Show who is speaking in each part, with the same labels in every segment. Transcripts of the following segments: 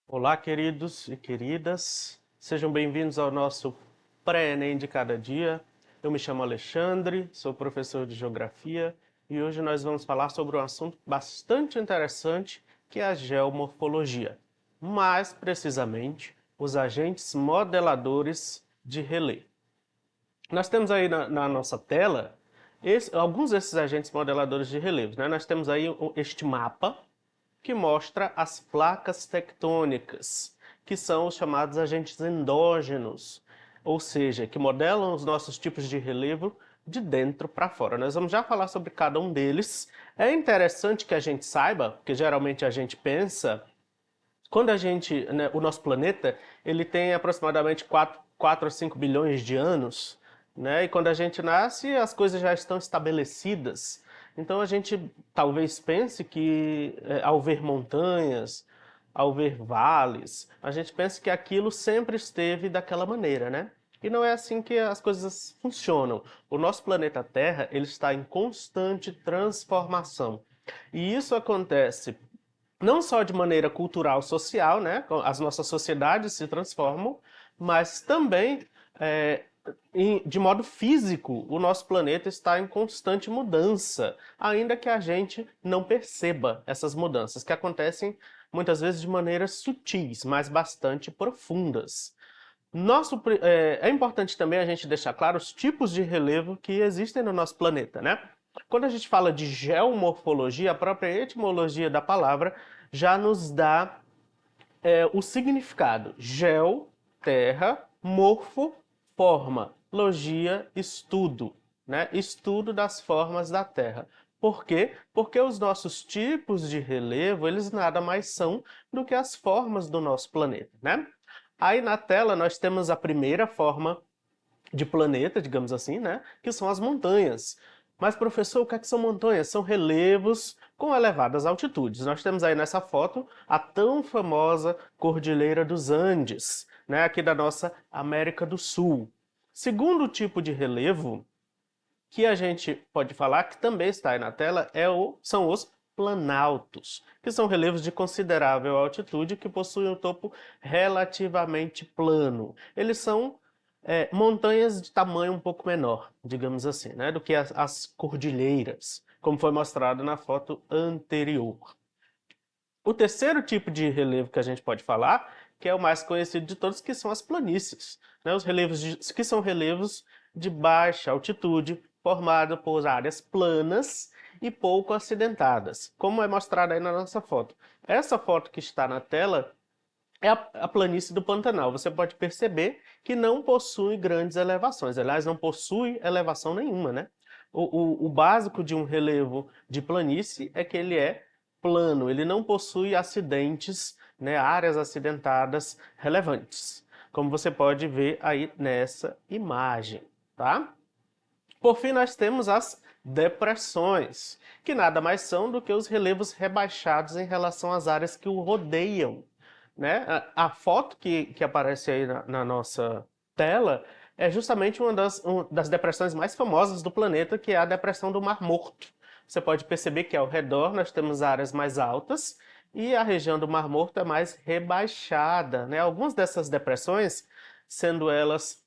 Speaker 1: Olá, queridos e queridas, sejam bem-vindos ao nosso Pré-ENEM de cada dia. Eu me chamo Alexandre, sou professor de Geografia e hoje nós vamos falar sobre um assunto bastante interessante que é a geomorfologia, mais precisamente os agentes modeladores de relevo. Nós temos aí na nossa tela alguns desses agentes modeladores de relevos, né? Nós temos aí este mapa que mostra as placas tectônicas, que são os chamados agentes endógenos, ou seja, que modelam os nossos tipos de relevo de dentro para fora. Nós vamos já falar sobre cada um deles. É interessante que a gente saiba, porque geralmente a gente pensa, quando o nosso planeta, ele tem aproximadamente 4 a 5 bilhões de anos, né? E quando a gente nasce, as coisas já estão estabelecidas. Então a gente talvez pense que ao ver montanhas, ao ver vales, a gente pensa que aquilo sempre esteve daquela maneira, né? E não é assim que as coisas funcionam. O nosso planeta Terra, ele está em constante transformação. E isso acontece não só de maneira cultural, social, né? As nossas sociedades se transformam, mas também de modo físico, o nosso planeta está em constante mudança, ainda que a gente não perceba essas mudanças, que acontecem muitas vezes de maneiras sutis, mas bastante profundas. É importante também a gente deixar claro os tipos de relevo que existem no nosso planeta, né? Quando a gente fala de geomorfologia, a própria etimologia da palavra já nos dá o significado. Geo, terra, morfo, forma, logia, estudo, né? Estudo das formas da Terra. Por quê? Porque os nossos tipos de relevo, eles nada mais são do que as formas do nosso planeta, né? Aí na tela nós temos a primeira forma de planeta, digamos assim, né? Que são as montanhas. Mas, professor, o que é que são montanhas? São relevos com elevadas altitudes. Nós temos aí nessa foto a tão famosa Cordilheira dos Andes, né? Aqui da nossa América do Sul. Segundo tipo de relevo que a gente pode falar, que também está aí na tela, são os planaltos, que são relevos de considerável altitude que possuem um topo relativamente plano. Eles são montanhas de tamanho um pouco menor, digamos assim, né, do que as cordilheiras, como foi mostrado na foto anterior. O terceiro tipo de relevo que a gente pode falar, que é o mais conhecido de todos, que são as planícies, né, os relevos que são relevos de baixa altitude, formado por áreas planas e pouco acidentadas, como é mostrado aí na nossa foto. Essa foto que está na tela é a planície do Pantanal. Você pode perceber que não possui grandes elevações. Aliás, não possui elevação nenhuma, né? O básico de um relevo de planície é que ele é plano. Ele não possui acidentes, né, áreas acidentadas relevantes, como você pode ver aí nessa imagem, tá? Por fim, nós temos as depressões, que nada mais são do que os relevos rebaixados em relação às áreas que o rodeiam, né? A foto que aparece aí na nossa tela é justamente uma das depressões mais famosas do planeta, que é a depressão do Mar Morto. Você pode perceber que ao redor nós temos áreas mais altas e a região do Mar Morto é mais rebaixada, né? Algumas dessas depressões, sendo elas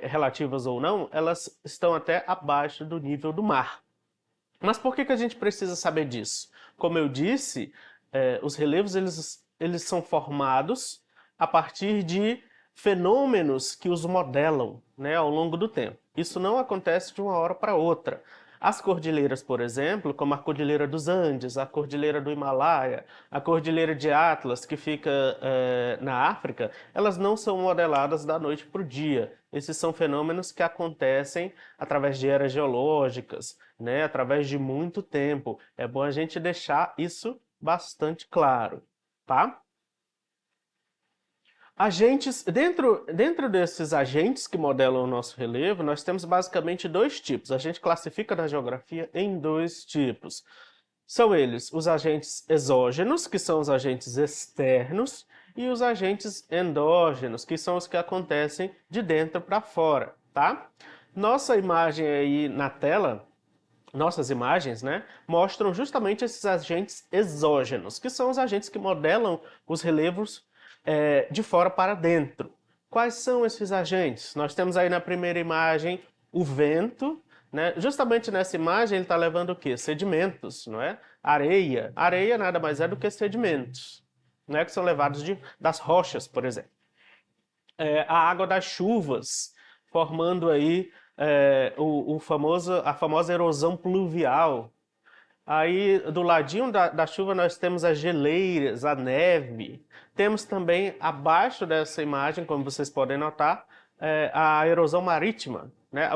Speaker 1: relativas ou não, elas estão até abaixo do nível do mar. Mas por que a gente precisa saber disso? Como eu disse, os relevos eles são formados a partir de fenômenos que os modelam, né, ao longo do tempo. Isso não acontece de uma hora para outra. As cordilheiras, por exemplo, como a Cordilheira dos Andes, a Cordilheira do Himalaia, a Cordilheira de Atlas, que fica na África, elas não são modeladas da noite para o dia. Esses são fenômenos que acontecem através de eras geológicas, né, através de muito tempo. É bom a gente deixar isso bastante claro, tá? Agentes, dentro desses agentes que modelam o nosso relevo, nós temos basicamente dois tipos. A gente classifica na geografia em dois tipos. São eles os agentes exógenos, que são os agentes externos, e os agentes endógenos, que são os que acontecem de dentro para fora, tá? Nossa imagem aí na tela, nossas imagens, né, mostram justamente esses agentes exógenos, que são os agentes que modelam os relevos de fora para dentro. Quais são esses agentes? Nós temos aí na primeira imagem o vento, né? Justamente nessa imagem ele está levando o quê? Sedimentos, não é? Areia. Areia nada mais é do que sedimentos, né? Que são levados das rochas, por exemplo. A água das chuvas, formando aí a famosa erosão pluvial. Aí, do ladinho da chuva, nós temos as geleiras, a neve. Temos também, abaixo dessa imagem, como vocês podem notar, a erosão marítima, né?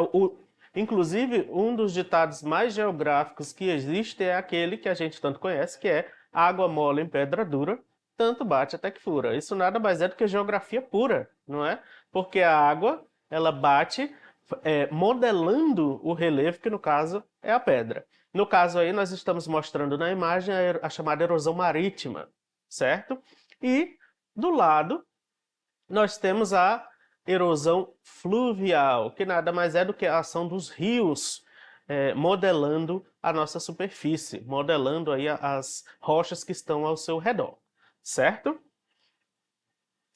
Speaker 1: Inclusive, um dos ditados mais geográficos que existe é aquele que a gente tanto conhece, que é água mole em pedra dura, tanto bate até que fura. Isso nada mais é do que geografia pura, não é? Porque a água, ela bate modelando o relevo, que no caso é a pedra. No caso aí, nós estamos mostrando na imagem a chamada erosão marítima, certo? E do lado, nós temos a erosão fluvial, que nada mais é do que a ação dos rios modelando a nossa superfície, modelando aí as rochas que estão ao seu redor, certo?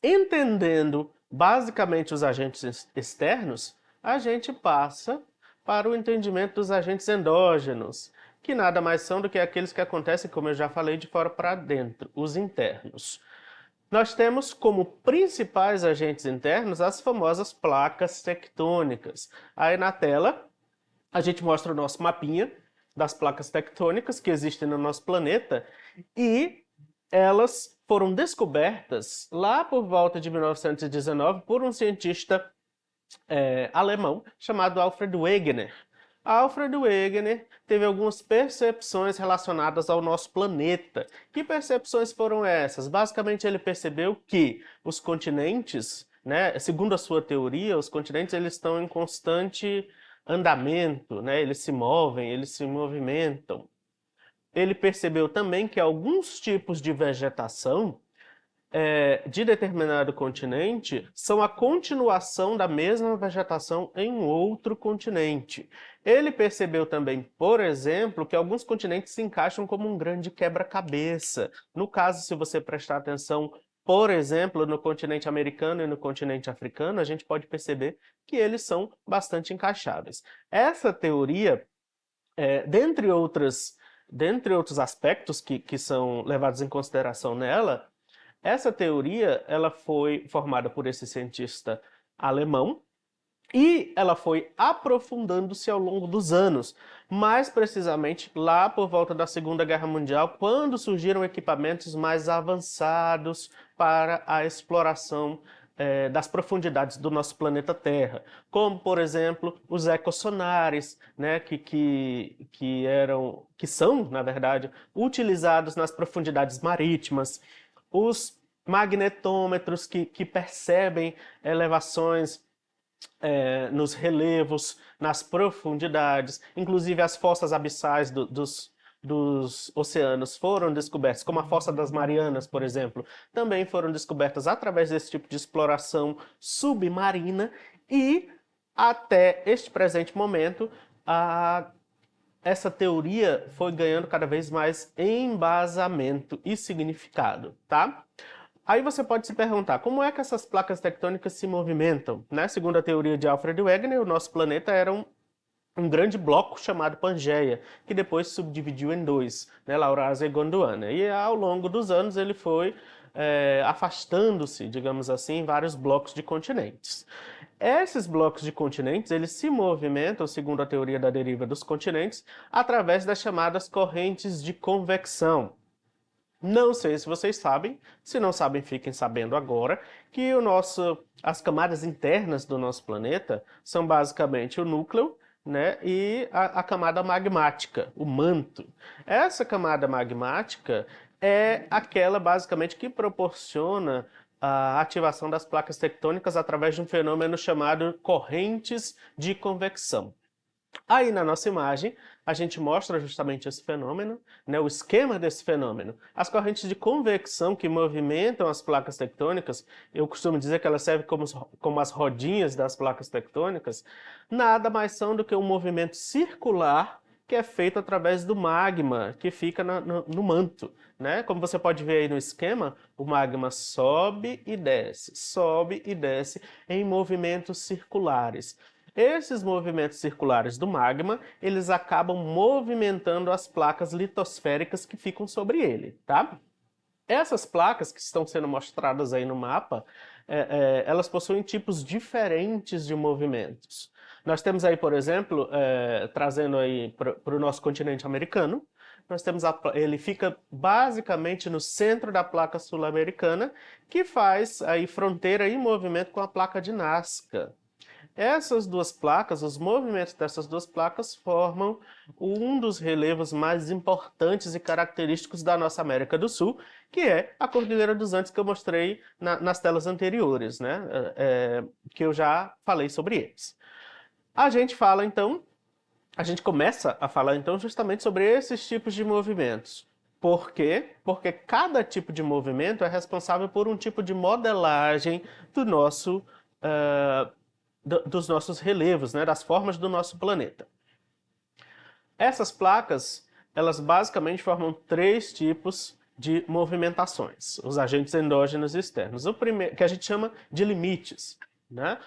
Speaker 1: Entendendo basicamente os agentes externos, a gente passa para o entendimento dos agentes endógenos, que nada mais são do que aqueles que acontecem, como eu já falei, de fora para dentro, os internos. Nós temos como principais agentes internos as famosas placas tectônicas. Aí na tela a gente mostra o nosso mapinha das placas tectônicas que existem no nosso planeta e elas foram descobertas lá por volta de 1919 por um cientista alemão chamado Alfred Wegener. Alfred Wegener teve algumas percepções relacionadas ao nosso planeta. Que percepções foram essas? Basicamente, ele percebeu que os continentes, né, segundo a sua teoria, os continentes eles estão em constante andamento, né, eles se movem, eles se movimentam. Ele percebeu também que alguns tipos de vegetação de determinado continente são a continuação da mesma vegetação em outro continente. Ele percebeu também, por exemplo, que alguns continentes se encaixam como um grande quebra-cabeça. No caso, se você prestar atenção, por exemplo, no continente americano e no continente africano, a gente pode perceber que eles são bastante encaixáveis. Essa teoria, dentre outros aspectos que são levados em consideração nela, essa teoria ela foi formada por esse cientista alemão e ela foi aprofundando-se ao longo dos anos, mais precisamente lá por volta da Segunda Guerra Mundial, quando surgiram equipamentos mais avançados para a exploração das profundidades do nosso planeta Terra, como por exemplo os ecossonares, né, que são, na verdade, utilizados nas profundidades marítimas, os magnetômetros que percebem elevações nos relevos, nas profundidades, inclusive as fossas abissais dos oceanos foram descobertas, como a Fossa das Marianas, por exemplo, também foram descobertas através desse tipo de exploração submarina e, até este presente momento, essa teoria foi ganhando cada vez mais embasamento e significado, tá? Aí você pode se perguntar, como é que essas placas tectônicas se movimentam? Né? Segundo a teoria de Alfred Wegener, o nosso planeta era um grande bloco chamado Pangeia, que depois se subdividiu em dois, né? Laurásia e Gondwana. E ao longo dos anos ele foi afastando-se, digamos assim, em vários blocos de continentes. Esses blocos de continentes, eles se movimentam, segundo a teoria da deriva dos continentes, através das chamadas correntes de convecção. Não sei se vocês sabem, se não sabem, fiquem sabendo agora, que as camadas internas do nosso planeta são basicamente o núcleo, né, e a camada magmática, o manto. Essa camada magmática é aquela basicamente que proporciona a ativação das placas tectônicas através de um fenômeno chamado correntes de convecção. Aí na nossa imagem, a gente mostra justamente esse fenômeno, né, o esquema desse fenômeno. As correntes de convecção que movimentam as placas tectônicas, eu costumo dizer que elas servem como as rodinhas das placas tectônicas, nada mais são do que um movimento circular que é feito através do magma que fica no manto. Né? Como você pode ver aí no esquema, o magma sobe e desce em movimentos circulares. Esses movimentos circulares do magma, eles acabam movimentando as placas litosféricas que ficam sobre ele, tá? Essas placas que estão sendo mostradas aí no mapa, elas possuem tipos diferentes de movimentos. Nós temos aí, por exemplo, trazendo aí para o nosso continente americano, nós temos ele fica basicamente no centro da placa sul-americana, que faz aí fronteira e movimento com a placa de Nazca. Essas duas placas, os movimentos dessas duas placas formam um dos relevos mais importantes e característicos da nossa América do Sul, que é a Cordilheira dos Andes que eu mostrei nas telas anteriores, né? Que eu já falei sobre eles. A gente começa a falar então justamente sobre esses tipos de movimentos. Por quê? Porque cada tipo de movimento é responsável por um tipo de modelagem do nosso dos nossos relevos, né, das formas do nosso planeta. Essas placas, elas basicamente formam três tipos de movimentações, os agentes endógenos e externos. O primeiro, que a gente chama de limites, né?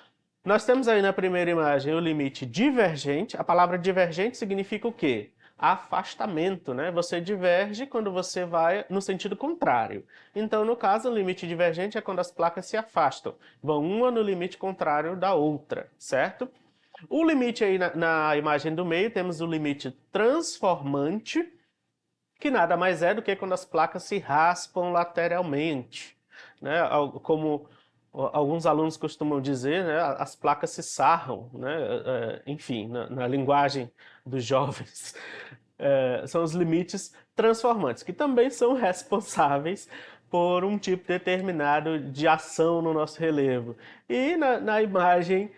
Speaker 1: Nós temos aí na primeira imagem o limite divergente. A palavra divergente significa o quê? Afastamento, né? Você diverge quando você vai no sentido contrário. Então, no caso, o limite divergente é quando as placas se afastam, vão uma no limite contrário da outra, certo? O limite aí na imagem do meio, temos o limite transformante, que nada mais é do que quando as placas se raspam lateralmente, né? Como alguns alunos costumam dizer, né? As placas se sarram, né? Enfim, na linguagem dos jovens. São os limites transformantes, que também são responsáveis por um tipo determinado de ação no nosso relevo. E na imagem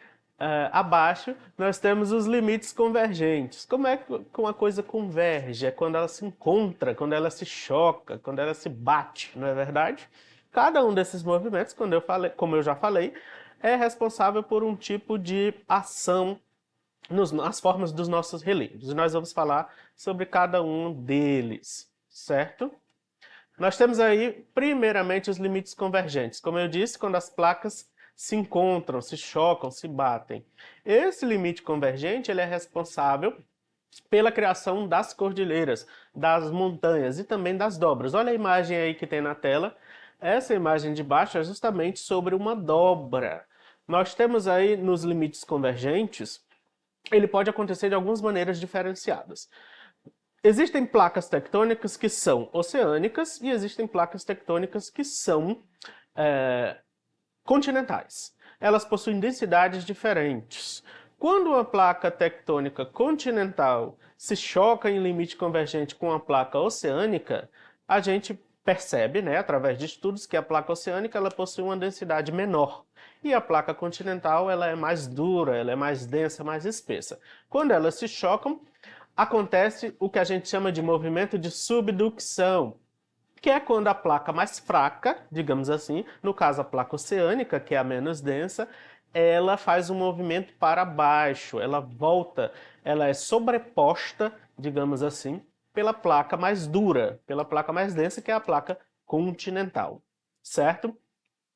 Speaker 1: abaixo, nós temos os limites convergentes. Como é que uma coisa converge? É quando ela se encontra, quando ela se choca, quando ela se bate, não é verdade? Cada um desses movimentos, como eu já falei, é responsável por um tipo de ação nas formas dos nossos relevos. E nós vamos falar sobre cada um deles, certo? Nós temos aí, primeiramente, os limites convergentes. Como eu disse, quando as placas se encontram, se chocam, se batem. Esse limite convergente ele é responsável pela criação das cordilheiras, das montanhas e também das dobras. Olha a imagem aí que tem na tela. Essa imagem de baixo é justamente sobre uma dobra. Nós temos aí nos limites convergentes, ele pode acontecer de algumas maneiras diferenciadas. Existem placas tectônicas que são oceânicas e existem placas tectônicas que são continentais. Elas possuem densidades diferentes. Quando uma placa tectônica continental se choca em limite convergente com uma placa oceânica, a gente percebe, né, através de estudos, que a placa oceânica ela possui uma densidade menor. E a placa continental ela é mais dura, ela é mais densa, mais espessa. Quando elas se chocam, acontece o que a gente chama de movimento de subducção, que é quando a placa mais fraca, digamos assim, no caso a placa oceânica, que é a menos densa, ela faz um movimento para baixo, ela volta, ela é sobreposta, digamos assim, pela placa mais dura, pela placa mais densa, que é a placa continental, certo?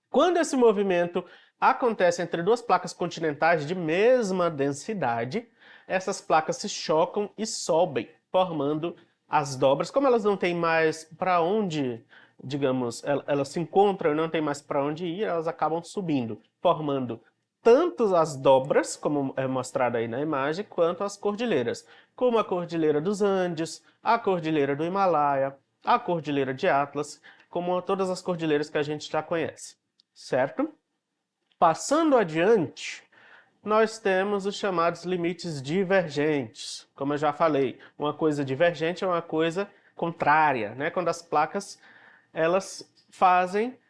Speaker 1: Quando esse movimento acontece entre duas placas continentais de mesma densidade, essas placas se chocam e sobem, formando as dobras. Como elas não têm mais para onde, digamos, elas se encontram e não têm mais para onde ir, elas acabam subindo, formando tanto as dobras, como é mostrado aí na imagem, quanto as cordilheiras, como a Cordilheira dos Andes, a Cordilheira do Himalaia, a Cordilheira de Atlas, como todas as cordilheiras que a gente já conhece, certo? Passando adiante, nós temos os chamados limites divergentes. Como eu já falei, uma coisa divergente é uma coisa contrária, né? Quando as placas elas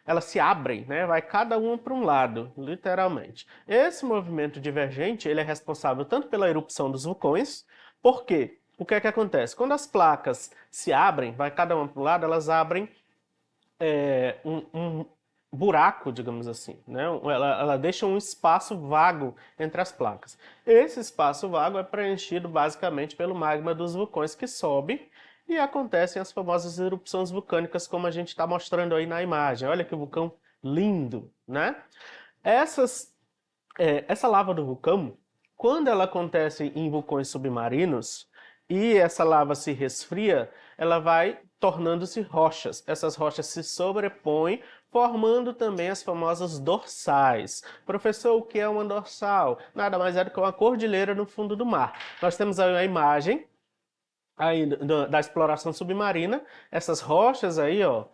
Speaker 1: elas se abrem, né? Vai cada uma para um lado, literalmente. Esse movimento divergente, ele é responsável tanto pela erupção dos vulcões, por quê? O que é que acontece? Quando as placas se abrem, vai cada uma para um lado, elas abrem um buraco, digamos assim, né? Ela deixa um espaço vago entre as placas. Esse espaço vago é preenchido basicamente pelo magma dos vulcões que sobe e acontecem as famosas erupções vulcânicas, como a gente está mostrando aí na imagem. Olha que vulcão lindo, né? Essa lava do vulcão, quando ela acontece em vulcões submarinos e essa lava se resfria, ela vai tornando-se rochas. Essas rochas se sobrepõem, formando também as famosas dorsais. Professor, o que é uma dorsal? Nada mais é do que uma cordilheira no fundo do mar. Nós temos aí a imagem aí da exploração submarina, essas rochas aí, ó,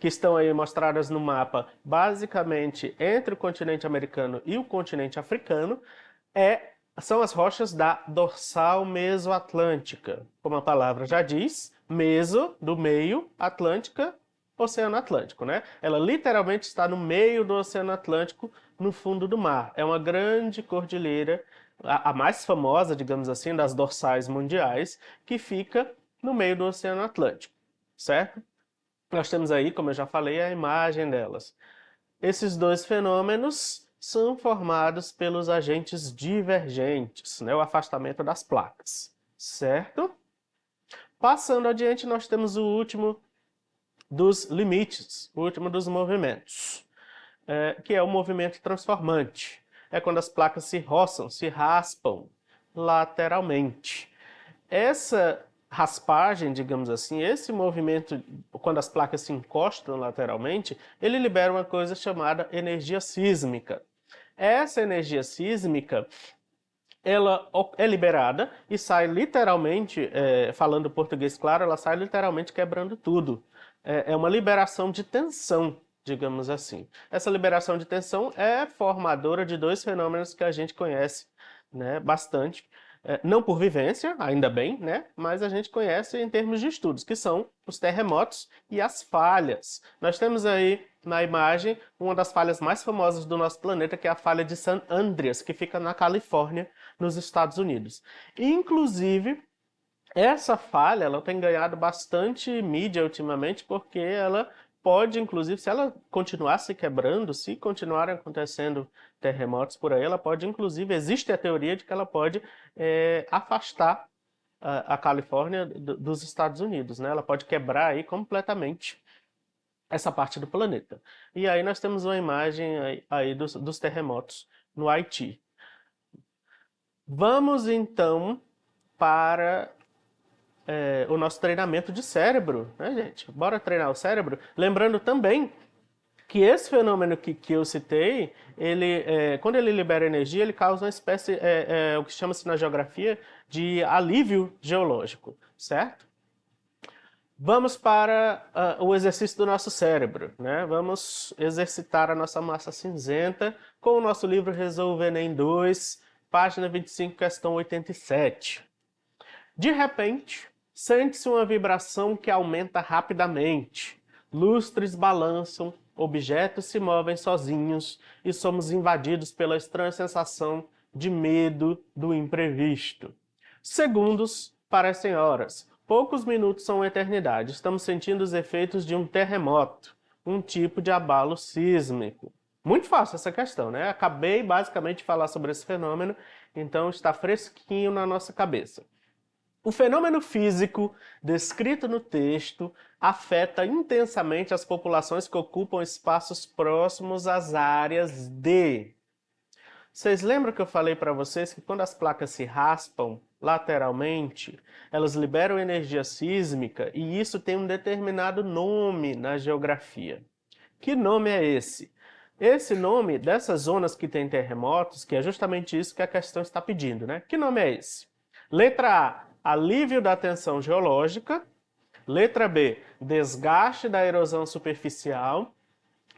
Speaker 1: que estão aí mostradas no mapa, basicamente entre o continente americano e o continente africano, são as rochas da dorsal mesoatlântica. Como a palavra já diz, meso, do meio, atlântica, Oceano Atlântico, né? Ela literalmente está no meio do Oceano Atlântico, no fundo do mar. É uma grande cordilheira, a mais famosa, digamos assim, das dorsais mundiais, que fica no meio do Oceano Atlântico, certo? Nós temos aí, como eu já falei, a imagem delas. Esses dois fenômenos são formados pelos agentes divergentes, né? O afastamento das placas, certo? Passando adiante, nós temos o último dos limites, o último dos movimentos, que é o movimento transformante. É quando as placas se roçam, se raspam lateralmente. Essa raspagem, digamos assim, esse movimento, quando as placas se encostam lateralmente, ele libera uma coisa chamada energia sísmica. Essa energia sísmica, ela é liberada e sai literalmente, falando português claro, ela sai literalmente quebrando tudo. É uma liberação de tensão, digamos assim. Essa liberação de tensão é formadora de dois fenômenos que a gente conhece, né, bastante, não por vivência, ainda bem, né? Mas a gente conhece em termos de estudos, que são os terremotos e as falhas. Nós temos aí na imagem uma das falhas mais famosas do nosso planeta, que é a falha de San Andreas, que fica na Califórnia, nos Estados Unidos. Inclusive, essa falha ela tem ganhado bastante mídia ultimamente, porque ela pode, inclusive, se ela continuar se quebrando, se continuarem acontecendo terremotos por aí, ela pode, inclusive, existe a teoria de que ela pode afastar a Califórnia dos Estados Unidos, né? Ela pode quebrar aí completamente essa parte do planeta. E aí nós temos uma imagem aí dos terremotos no Haiti. Vamos então para o nosso treinamento de cérebro, né, gente? Bora treinar o cérebro. Lembrando também que esse fenômeno que eu citei, quando ele libera energia, ele causa uma espécie, o que chama-se na geografia, de alívio geológico, certo? Vamos para o exercício do nosso cérebro, né? Vamos exercitar a nossa massa cinzenta com o nosso livro Resolve Enem 2, página 25, questão 87. De repente, sente-se uma vibração que aumenta rapidamente. Lustres balançam, objetos se movem sozinhos e somos invadidos pela estranha sensação de medo do imprevisto. Segundos parecem horas. Poucos minutos são uma eternidade. Estamos sentindo os efeitos de um terremoto, um tipo de abalo sísmico. Muito fácil essa questão, né? Acabei basicamente de falar sobre esse fenômeno, então está fresquinho na nossa cabeça. O fenômeno físico descrito no texto afeta intensamente as populações que ocupam espaços próximos às áreas de... Vocês lembram que eu falei para vocês que quando as placas se raspam lateralmente, elas liberam energia sísmica e isso tem um determinado nome na geografia. Que nome é esse? Esse nome dessas zonas que tem terremotos, que é justamente isso que a questão está pedindo, né? Que nome é esse? Letra A, alívio da tensão geológica. Letra B, desgaste da erosão superficial.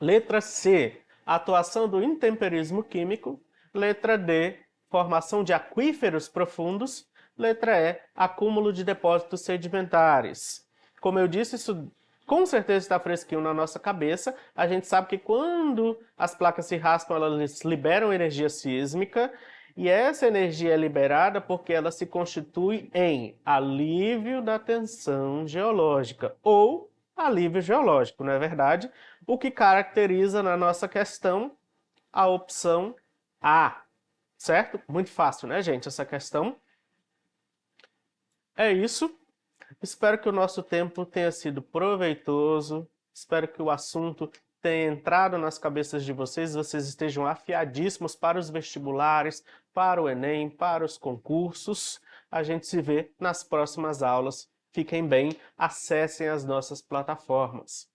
Speaker 1: Letra C, atuação do intemperismo químico. Letra D, formação de aquíferos profundos. Letra E, acúmulo de depósitos sedimentares. Como eu disse, isso com certeza está fresquinho na nossa cabeça. A gente sabe que quando as placas se raspam, elas liberam energia sísmica, e essa energia é liberada porque ela se constitui em alívio da tensão geológica, ou alívio geológico, não é verdade? O que caracteriza na nossa questão a opção A, certo? Muito fácil, né, gente, essa questão? É isso. Espero que o nosso tempo tenha sido proveitoso. Espero que o assunto tenha entrado nas cabeças de vocês, vocês estejam afiadíssimos para os vestibulares, para o Enem, para os concursos. A gente se vê nas próximas aulas. Fiquem bem, acessem as nossas plataformas.